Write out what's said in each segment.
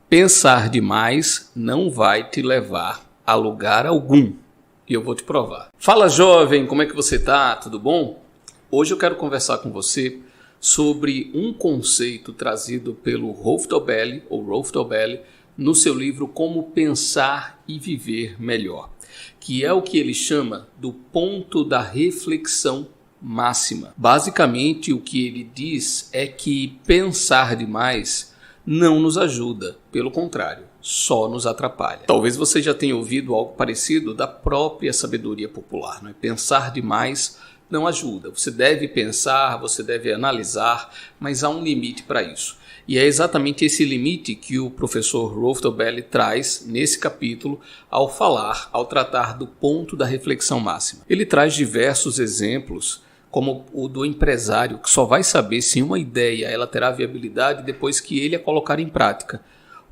Pensar demais não vai te levar a lugar algum. E eu vou te provar. Fala, jovem, como é que você tá? Tudo bom? Hoje eu quero conversar com você sobre um conceito trazido pelo Rolf Dobelli, no seu livro Como Pensar e Viver Melhor, que é o que ele chama do ponto da reflexão máxima. Basicamente, o que ele diz é que pensar demais não nos ajuda, pelo contrário, só nos atrapalha. Talvez você já tenha ouvido algo parecido da própria sabedoria popular, não é? Pensar demais não ajuda. Você deve pensar, você deve analisar, mas há um limite para isso. E é exatamente esse limite que o professor Rolf Dobelli traz nesse capítulo ao tratar do ponto da reflexão máxima. Ele traz diversos exemplos, como o do empresário, que só vai saber se uma ideia ela terá viabilidade depois que ele a colocar em prática,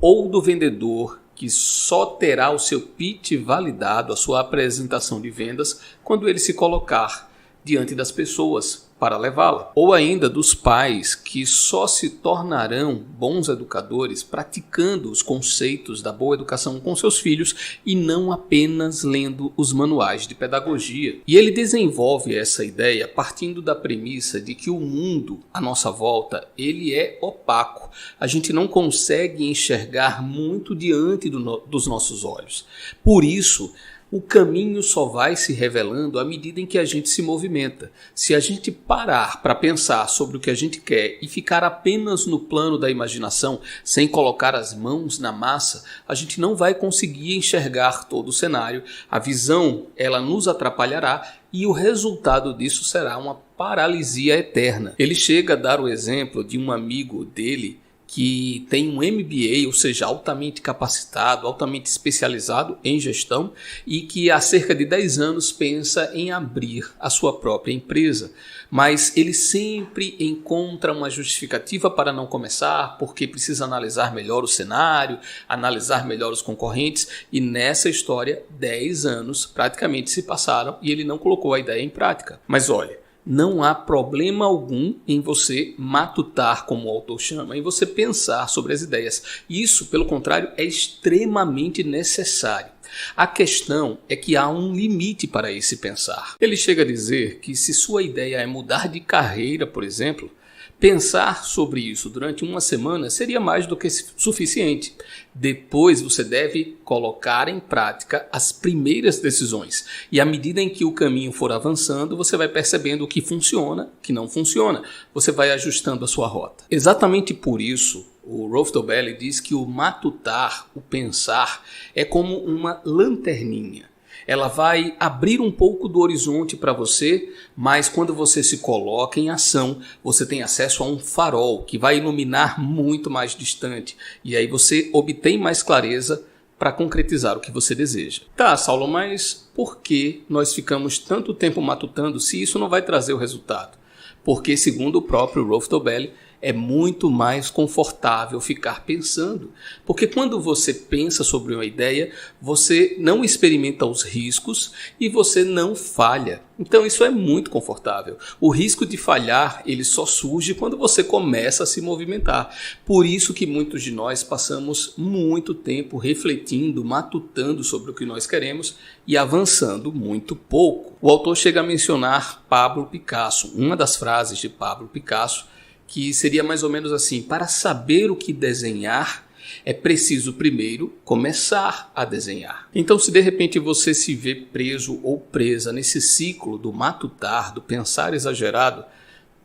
ou do vendedor, que só terá o seu pitch validado, a sua apresentação de vendas, quando ele se colocar diante das pessoas para levá-la. Ou ainda dos pais, que só se tornarão bons educadores praticando os conceitos da boa educação com seus filhos e não apenas lendo os manuais de pedagogia. E ele desenvolve essa ideia partindo da premissa de que o mundo à nossa volta ele é opaco. A gente não consegue enxergar muito diante dos nossos olhos. Por isso, o caminho só vai se revelando à medida em que a gente se movimenta. Se a gente parar para pensar sobre o que a gente quer e ficar apenas no plano da imaginação, sem colocar as mãos na massa, a gente não vai conseguir enxergar todo o cenário. A visão, ela nos atrapalhará e o resultado disso será uma paralisia eterna. Ele chega a dar o exemplo de um amigo dele que tem um MBA, ou seja, altamente capacitado, altamente especializado em gestão e que há cerca de 10 anos pensa em abrir a sua própria empresa. Mas ele sempre encontra uma justificativa para não começar, porque precisa analisar melhor o cenário, analisar melhor os concorrentes, e nessa história 10 anos praticamente se passaram e ele não colocou a ideia em prática. Mas olha, não há problema algum em você matutar, como o autor chama, em você pensar sobre as ideias. Isso, pelo contrário, é extremamente necessário. A questão é que há um limite para esse pensar. Ele chega a dizer que se sua ideia é mudar de carreira, por exemplo, pensar sobre isso durante uma semana seria mais do que suficiente. Depois você deve colocar em prática as primeiras decisões. E à medida em que o caminho for avançando, você vai percebendo o que funciona, o que não funciona. Você vai ajustando a sua rota. Exatamente por isso, o Rolf Dobelli diz que o matutar, o pensar, é como uma lanterninha. Ela vai abrir um pouco do horizonte para você, mas quando você se coloca em ação, você tem acesso a um farol que vai iluminar muito mais distante. E aí você obtém mais clareza para concretizar o que você deseja. Tá, Saulo, mas por que nós ficamos tanto tempo matutando se isso não vai trazer o resultado? Porque, segundo o próprio Rolf Dobelli, é muito mais confortável ficar pensando. Porque quando você pensa sobre uma ideia, você não experimenta os riscos e você não falha. Então isso é muito confortável. O risco de falhar, ele só surge quando você começa a se movimentar. Por isso que muitos de nós passamos muito tempo refletindo, matutando sobre o que nós queremos e avançando muito pouco. O autor chega a mencionar Pablo Picasso. Uma das frases de Pablo Picasso que seria mais ou menos assim: para saber o que desenhar, é preciso primeiro começar a desenhar. Então, se de repente você se vê preso ou presa nesse ciclo do matutar, do pensar exagerado,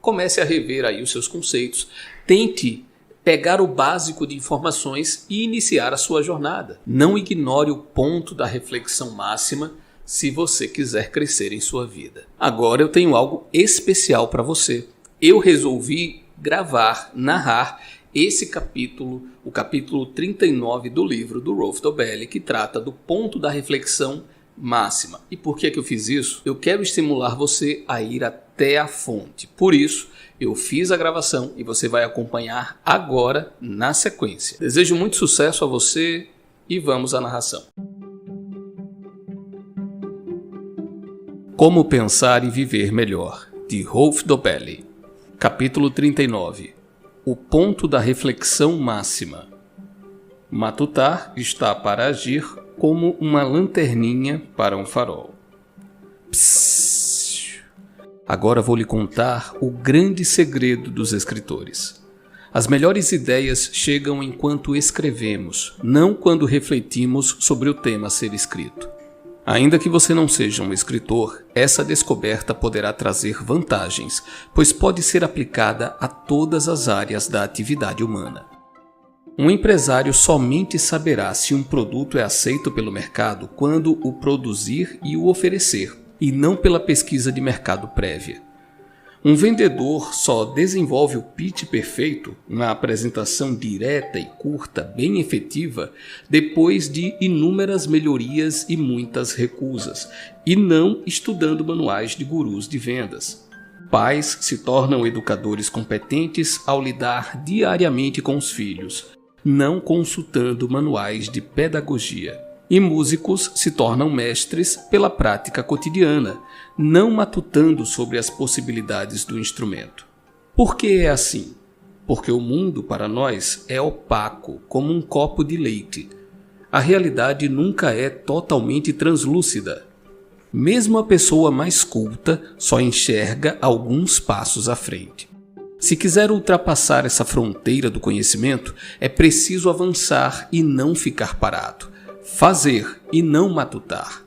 comece a rever aí os seus conceitos. Tente pegar o básico de informações e iniciar a sua jornada. Não ignore o ponto da reflexão máxima se você quiser crescer em sua vida. Agora eu tenho algo especial para você. Eu resolvi narrar esse capítulo, o capítulo 39 do livro do Rolf Dobelli, que trata do ponto da reflexão máxima. E por que eu fiz isso? Eu quero estimular você a ir até a fonte. Por isso, eu fiz a gravação e você vai acompanhar agora na sequência. Desejo muito sucesso a você e vamos à narração. Como pensar e viver melhor, de Rolf Dobelli. Capítulo 39. O ponto da reflexão máxima. Matutar está para agir como uma lanterninha para um farol. Psss. Agora vou lhe contar o grande segredo dos escritores. As melhores ideias chegam enquanto escrevemos, não quando refletimos sobre o tema a ser escrito. Ainda que você não seja um escritor, essa descoberta poderá trazer vantagens, pois pode ser aplicada a todas as áreas da atividade humana. Um empresário somente saberá se um produto é aceito pelo mercado quando o produzir e o oferecer, e não pela pesquisa de mercado prévia. Um vendedor só desenvolve o pitch perfeito, uma apresentação direta e curta, bem efetiva, depois de inúmeras melhorias e muitas recusas, e não estudando manuais de gurus de vendas. Pais se tornam educadores competentes ao lidar diariamente com os filhos, não consultando manuais de pedagogia. E músicos se tornam mestres pela prática cotidiana, não matutando sobre as possibilidades do instrumento. Por que é assim? Porque o mundo para nós é opaco, como um copo de leite. A realidade nunca é totalmente translúcida. Mesmo a pessoa mais culta só enxerga alguns passos à frente. Se quiser ultrapassar essa fronteira do conhecimento, é preciso avançar e não ficar parado. Fazer e não matutar.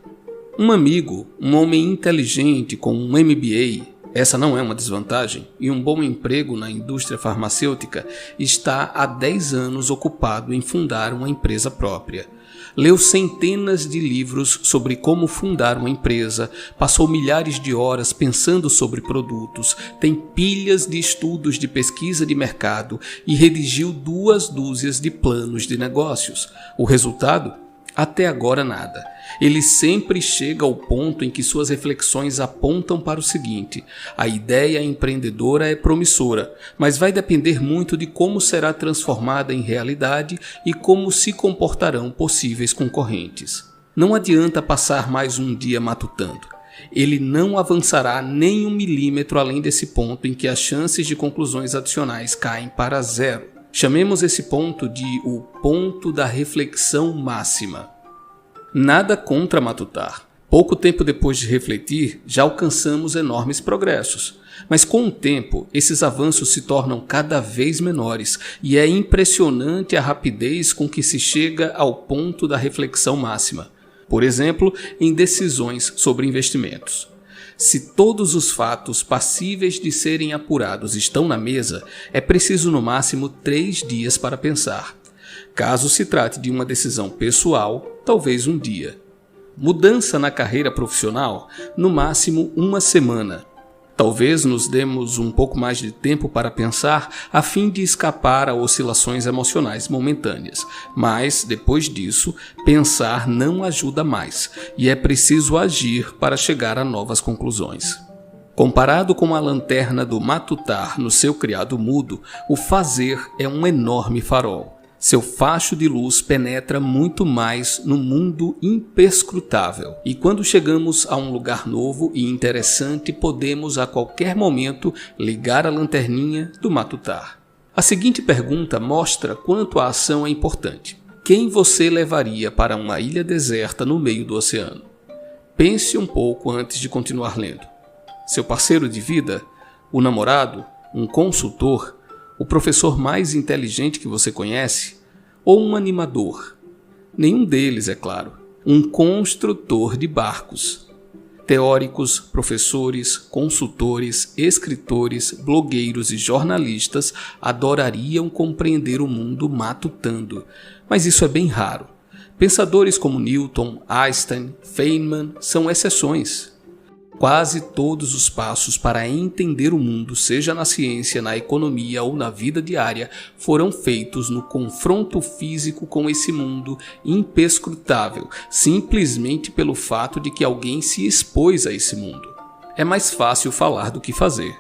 Um amigo, um homem inteligente com um MBA, essa não é uma desvantagem, e um bom emprego na indústria farmacêutica, está há 10 anos ocupado em fundar uma empresa própria. Leu centenas de livros sobre como fundar uma empresa, passou milhares de horas pensando sobre produtos, tem pilhas de estudos de pesquisa de mercado e redigiu 2 dúzias de planos de negócios. O resultado? Até agora nada. Ele sempre chega ao ponto em que suas reflexões apontam para o seguinte: a ideia empreendedora é promissora, mas vai depender muito de como será transformada em realidade e como se comportarão possíveis concorrentes. Não adianta passar mais um dia matutando. Ele não avançará nem 1 milímetro além desse ponto em que as chances de conclusões adicionais caem para 0. Chamemos esse ponto de o ponto da reflexão máxima. Nada contra matutar. Pouco tempo depois de refletir, já alcançamos enormes progressos. Mas com o tempo, esses avanços se tornam cada vez menores e é impressionante a rapidez com que se chega ao ponto da reflexão máxima. Por exemplo, em decisões sobre investimentos. Se todos os fatos passíveis de serem apurados estão na mesa, é preciso no máximo 3 dias para pensar. Caso se trate de uma decisão pessoal, talvez 1 dia. Mudança na carreira profissional, no máximo 1 semana. Talvez nos demos um pouco mais de tempo para pensar a fim de escapar a oscilações emocionais momentâneas. Mas, depois disso, pensar não ajuda mais e é preciso agir para chegar a novas conclusões. Comparado com a lanterna do matutar no seu criado mudo, o fazer é um enorme farol. Seu facho de luz penetra muito mais no mundo imperscrutável. E quando chegamos a um lugar novo e interessante, podemos a qualquer momento ligar a lanterninha do matutar. A seguinte pergunta mostra quanto a ação é importante. Quem você levaria para uma ilha deserta no meio do oceano? Pense um pouco antes de continuar lendo. Seu parceiro de vida? O namorado? Um consultor? O professor mais inteligente que você conhece? Ou um animador? Nenhum deles, é claro. Um construtor de barcos. Teóricos, professores, consultores, escritores, blogueiros e jornalistas adorariam compreender o mundo matutando, mas isso é bem raro. Pensadores como Newton, Einstein, Feynman são exceções. Quase todos os passos para entender o mundo, seja na ciência, na economia ou na vida diária, foram feitos no confronto físico com esse mundo imperscrutável, simplesmente pelo fato de que alguém se expôs a esse mundo. É mais fácil falar do que fazer.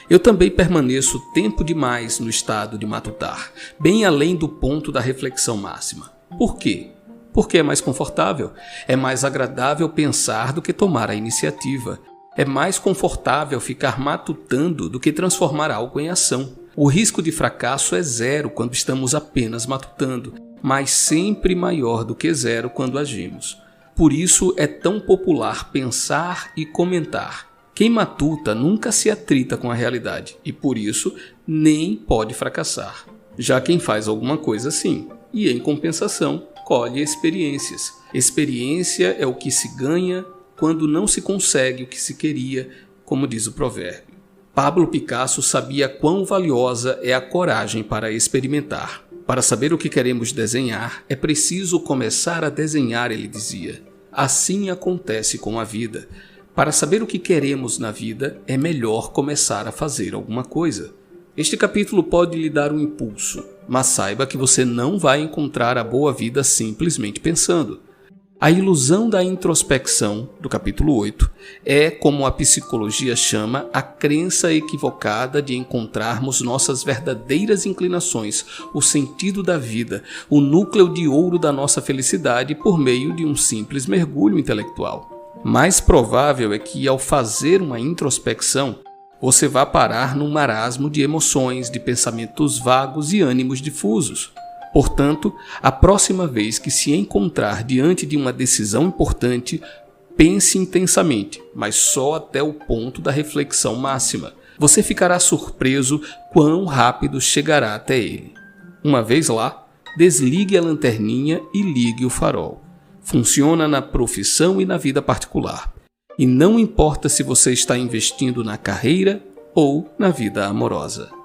Eu também permaneço tempo demais no estado de matutar, bem além do ponto da reflexão máxima. Por quê? Porque é mais confortável, é mais agradável pensar do que tomar a iniciativa. É mais confortável ficar matutando do que transformar algo em ação. O risco de fracasso é 0 quando estamos apenas matutando. mas sempre maior do que zero quando agimos. Por isso é tão popular pensar e comentar. Quem matuta nunca se atrita com a realidade e, por isso, nem pode fracassar. Já quem faz alguma coisa sim, e em compensação, colhe experiências. Experiência é o que se ganha quando não se consegue o que se queria, como diz o provérbio. Pablo Picasso sabia quão valiosa é a coragem para experimentar. Para saber o que queremos desenhar, é preciso começar a desenhar, ele dizia. Assim acontece com a vida. Para saber o que queremos na vida, é melhor começar a fazer alguma coisa. Este capítulo pode lhe dar um impulso, mas saiba que você não vai encontrar a boa vida simplesmente pensando. A ilusão da introspecção, do capítulo 8, é, como a psicologia chama, a crença equivocada de encontrarmos nossas verdadeiras inclinações, o sentido da vida, o núcleo de ouro da nossa felicidade por meio de um simples mergulho intelectual. Mais provável é que, ao fazer uma introspecção, você vá parar num marasmo de emoções, de pensamentos vagos e ânimos difusos. Portanto, a próxima vez que se encontrar diante de uma decisão importante, pense intensamente, mas só até o ponto da reflexão máxima. Você ficará surpreso quão rápido chegará até ele. Uma vez lá, desligue a lanterninha e ligue o farol. Funciona na profissão e na vida particular. E não importa se você está investindo na carreira ou na vida amorosa.